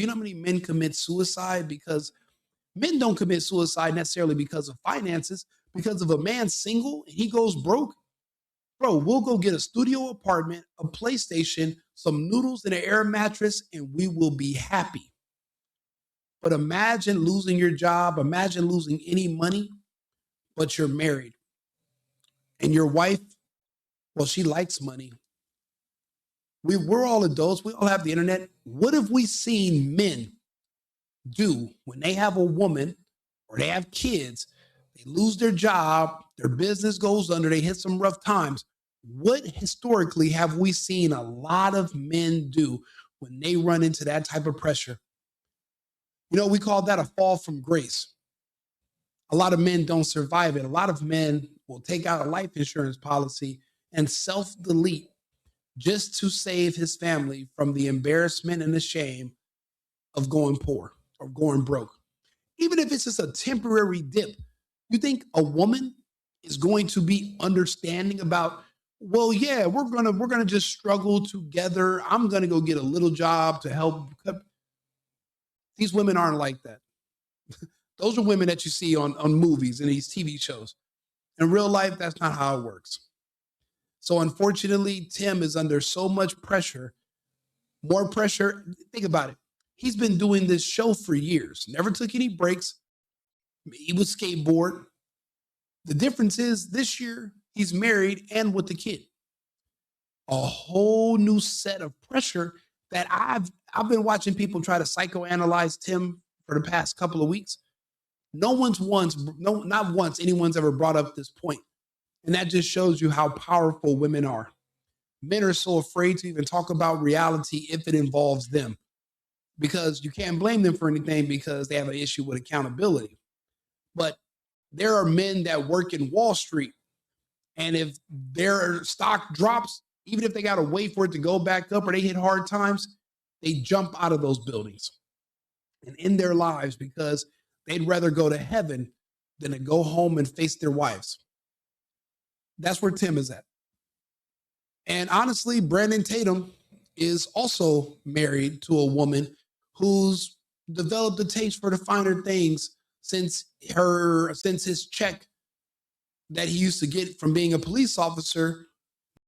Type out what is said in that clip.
you know how many men commit suicide? Because men don't commit suicide necessarily because of finances, because if a man's single and he goes broke, bro, we'll go get a studio apartment, a PlayStation, some noodles and an air mattress, and we will be happy. But imagine losing your job, imagine losing any money, but you're married. And your wife, well, she likes money. We're all adults, we all have the internet. What have we seen men do when they have a woman or they have kids, they lose their job, their business goes under, they hit some rough times? What historically have we seen a lot of men do when they run into that type of pressure? You know, we call that a fall from grace. A lot of men don't survive it. A lot of men will take out a life insurance policy and self delete just to save his family from the embarrassment and the shame of going poor or going broke. Even if it's just a temporary dip, you think a woman is going to be understanding about, well, yeah, we're gonna just struggle together. I'm gonna go get a little job to help. These women aren't like that. Those are women that you see on movies and these TV shows. In real life, that's not how it works. So unfortunately, Tim is under so much pressure, more pressure. Think about it. He's been doing this show for years, never took any breaks. He would skateboard. The difference is this year he's married and with the kid. A whole new set of pressure that I've been watching people try to psychoanalyze Tim for the past couple of weeks. Not once anyone's ever brought up this point. And that just shows you how powerful women are. Men are so afraid to even talk about reality if it involves them, because you can't blame them for anything because they have an issue with accountability. But there are men that work in Wall Street, and if their stock drops, even if they got to wait for it to go back up or they hit hard times, they jump out of those buildings and end their lives because they'd rather go to heaven than to go home and face their wives. That's where Tim is at. And honestly, Brandon Tatum is also married to a woman who's developed a taste for the finer things since his check that he used to get from being a police officer